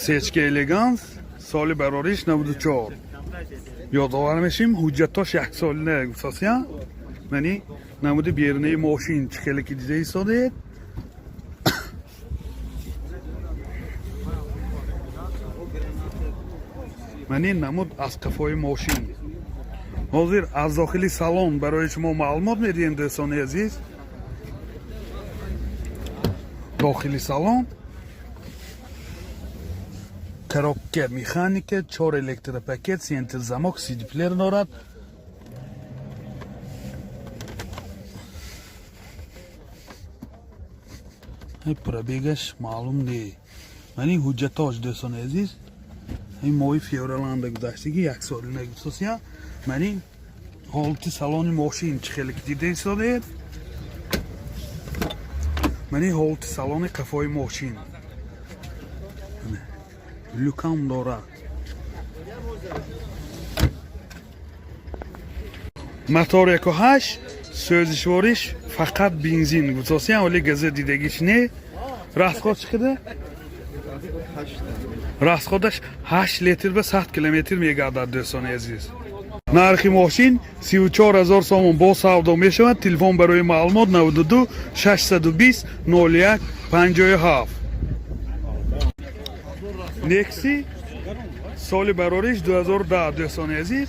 سچکه الگانس سال براریش 94 یادآور میشیم حجتاش یک سال نه گفتاسیا منی نمود بیرنه ماشین چکلی که دیده ایستاده منی نمود از کفای ماشین حاضر از داخلی سالن برای شما معلومات میدیم دوستان عزیز داخلی سالن коробка механика 4 электропакет центр замок CD плеер дорад пробегаш маълум не мани ҳуҷҷатош дӯстони азиз ин моҳи февраланда гузаштагӣ як солина гузашта мани ҳолати салони мошин чӣ хеле ки дида истодаед мани ҳолати салони қафои мошин люкам дорад мотор 1.8 сӯзишвориш фақат бензин гузашта оли газа дидагиш не расход чӣ қадар расходаш 8 литр ба 100 километр мегардад дӯстони азиз нархи мошин 34000 сомон бо савдо мешавад телефон барои маълумот 92 620 01 57 некси соли барориш 2010 дӯстони азиз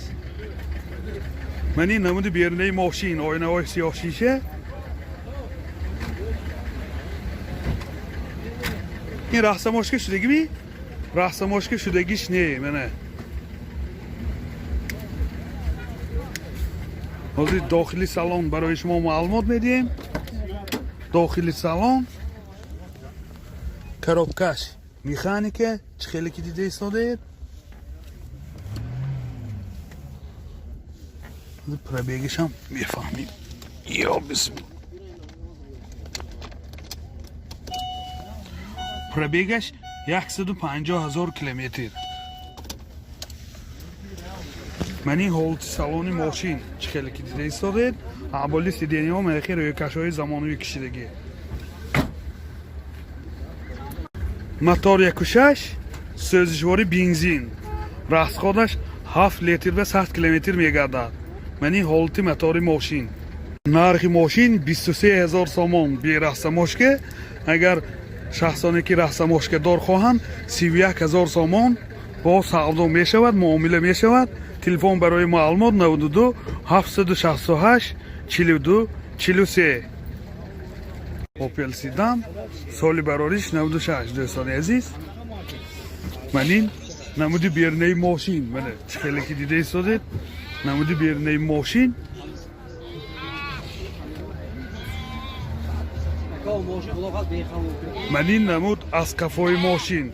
мани намуди берунаи мошин оинаҳои сиёҳшиша ин раҳсамошка шудагими раҳсамошка шудагиш не мана ҳозир дохили салон барои шумо маълумот медиҳем дохили салон коробкаш механика чӣ хеле ки дида истодаед пробегашам мефаҳмем ё бисмилла пробегаш 150000 километр мани ҳолати салони мошин чӣ хеле ки дида истодаед аҳволи сидениҳо меохи рӯйкашҳои замонавӣ кишидагӣ мотор 1.6 сӯзишвори бензин расходаш 7 литр ба 100 километр мегардад мани ҳолати мотори мошин нархи мошин 23000 сомон бераҳсамошка агар шахсоне ки раҳсамошкадор хоҳанд 31000 сомон бо савдо мешавад муомила мешавад телефон барои маълумот 92 768 42 43 опел седан соли барориш 96 дӯстони азиз манин намуди берунаи мошин мана чӣ хеле ки дида истодед намуди берунаи мошин манин намуд аз кафои мошин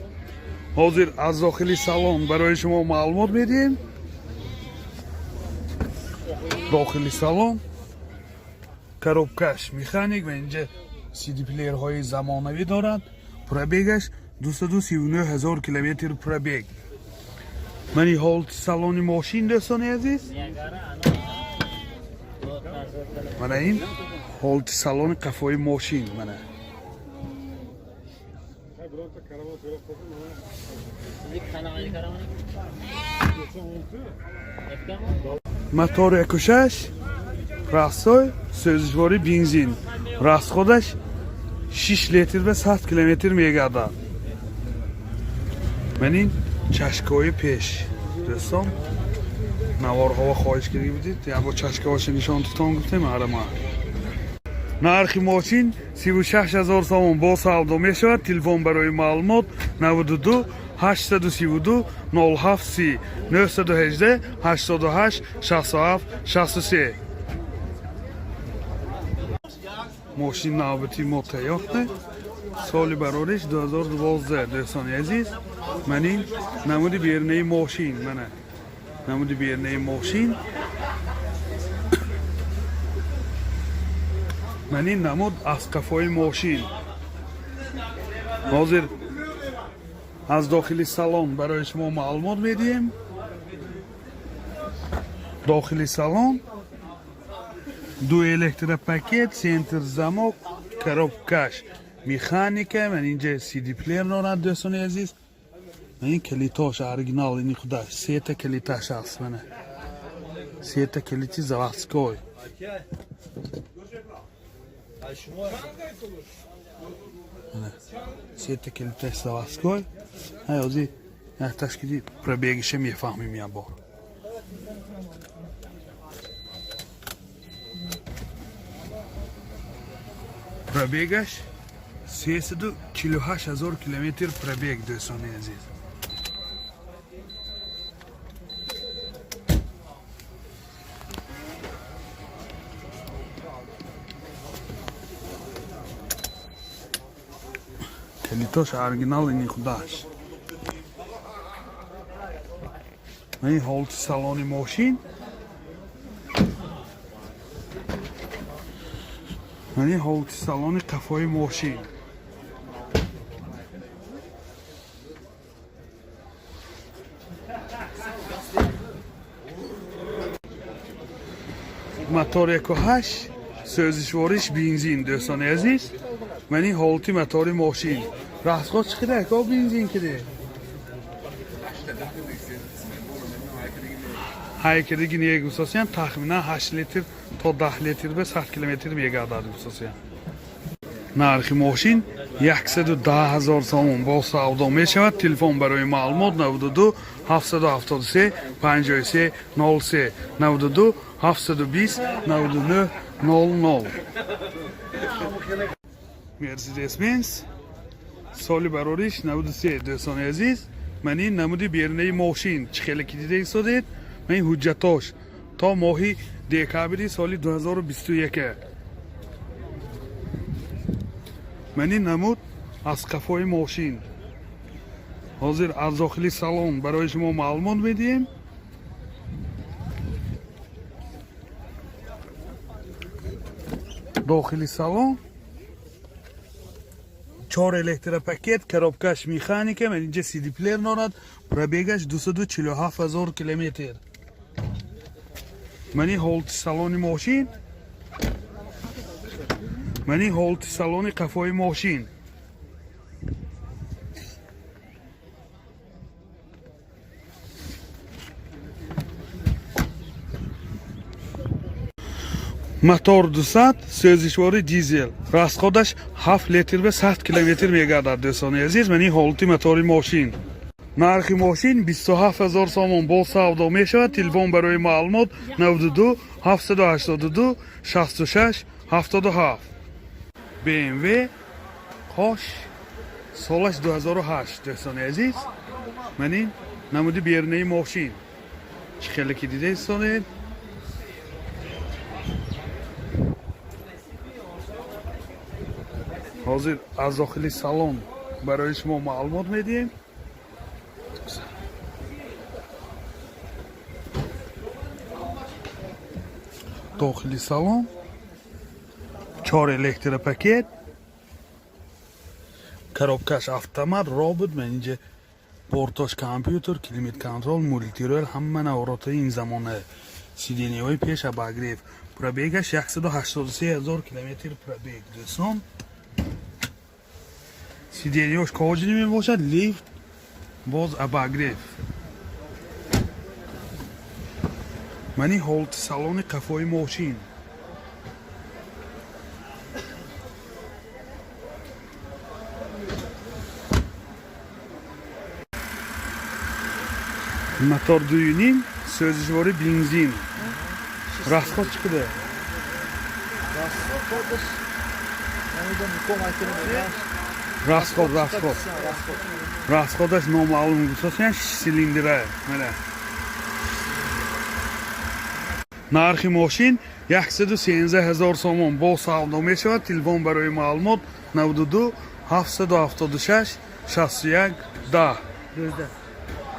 ҳозир аз дохили салон барои шумо маълумот медиҳем дохили салон коробкаш механик ва инҷа CD плеерҳои замонавӣ дорад пробегаш 239000 километр пробег мани ҳолати салони мошин дӯстони азиз мана ин ҳолати салони қафои мошин мана мотор 1.6 расой сӯзишвори бензин расходаш 6 литр ба 100 километр мегардад манин чашкаҳои пеш дӯстон наворҳоро хоҳиш кирди будед ябо чашкаҳоша нишон тутон гуфтем арама нархи мошин 36000 сомон бо савдо мешавад телефон барои маълумот 92 832 07 918 88 67 63 мошин навбати мо тайёрте соли барориш 2012 дӯстони азиз манин намуди берунаи мошин мана намуди берунаи мошин манин намуд аз қафои мошин ҳозир аз дохили салон барои шумо маълумот медиҳем дохили салон 2 электропакет центр замок коробкаш механика ман инҷа CD плеер дорад дӯстони азиз این کلیتاش оригинал اینی خودش 3 تا کلیتاش هست منه 3 تا کلیتی заводской 3 تا کلیتاش заводской ازی یک تشکیلی پربیگیشه میفهمیم یه بار پربیگش 348,000 کیلومتر پربیگ دوستان عزیز کلیتاش оригинал اینی خودش این حالت سالن ماشین این حالت سالن قفای ماشین موتور 1.8 سوزشوارش بنزین دوستان عزیز من این حالتی موتور ماشین راستگاه چقدر که بنزین کده هایکدگی نیه گوساسیان تخمینا 8 لیتر تا 10 لیتر به 100 کیلومتر میگردد گوساسیان نرخ ماشین 110,000 سوم با سودا می شود تلفن برای معلومات 92 773 53 03 92 720 99 00 مرسیدس بنز سالی براریش 93 دوستان عزیز من این نمودی بیرنه ماشین چخیلی که دیده ایستادید من این حجتاش تا ماهی دکابری سالی 2021 من این نمود از قفای ماشین حاضر از داخلی سالن برای شما معلومات میدیم داخلی سالن 4 الکتر پاکت коробкаш механика من اینجا سی دی پلیر دارد پربیگش 247,000 کیلومتر من این حالت سالن ماشین من این حالت سالن قفای ماشین موتور 200 سوزشوار دیزل راسخودش 7 لیتر به 100 کیلومتر میگردد دوستان عزیز من این حالتی موتور ماشین نرخ ماشین 27,000 سوم با سودا می شود تلفن برای معلومات 92 782 66 77 BMW خوش سالش 2008 دوستان عزیز من این نمودی بیرنه ماشین چه که دیده ایستانید حاضر از داخلی سالن برای شما معلومات میدیم داخلی سالن 4 الکتر پاکت коробкаш автомат робот من اینجا پورتاش کامپیوتر کلیمت کنترل مولتی رول همه نوارات این زمانه سیدینی های پیش اباگریف پربیگش 183,000 کیلومتر پربیگ دوستان سیدینیوش کاجی نمی باشد لیفت باز اباگریف من این حالت سالن قفای ماشین موتور 2.5 سوزشوار بنزین راستگاه چقدر راستگاهش نامعلوم گوساسیان سیلیندره نرخ ماشین 113,000 سوم با سودا می شود تلفن برای معلومات 92 776 61 10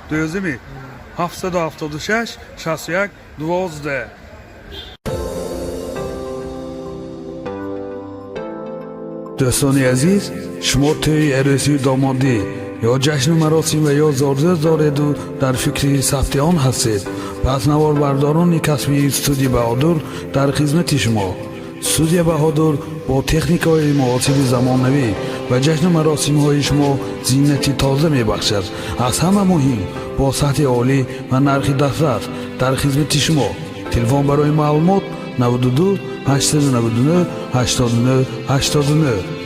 دوزمی 776 61 12 دوستان عزیز شما توی عروسی دامادی یا جشن مراسم و یا زارزه دارید و در فکر ثبت آن هستید پس نوار برداران کسبی استودیو بهادر در خدمت شما استودیو بهادر با تکنیک های معاصر زمانوی ва ҷашну маросимҳои шумо зиннати тоза мебахшад. аз ҳама муҳим бо сатҳи олӣ ва нархи дастрас дар хизмати шумо. телефон барои маълумот 92 899 89 89.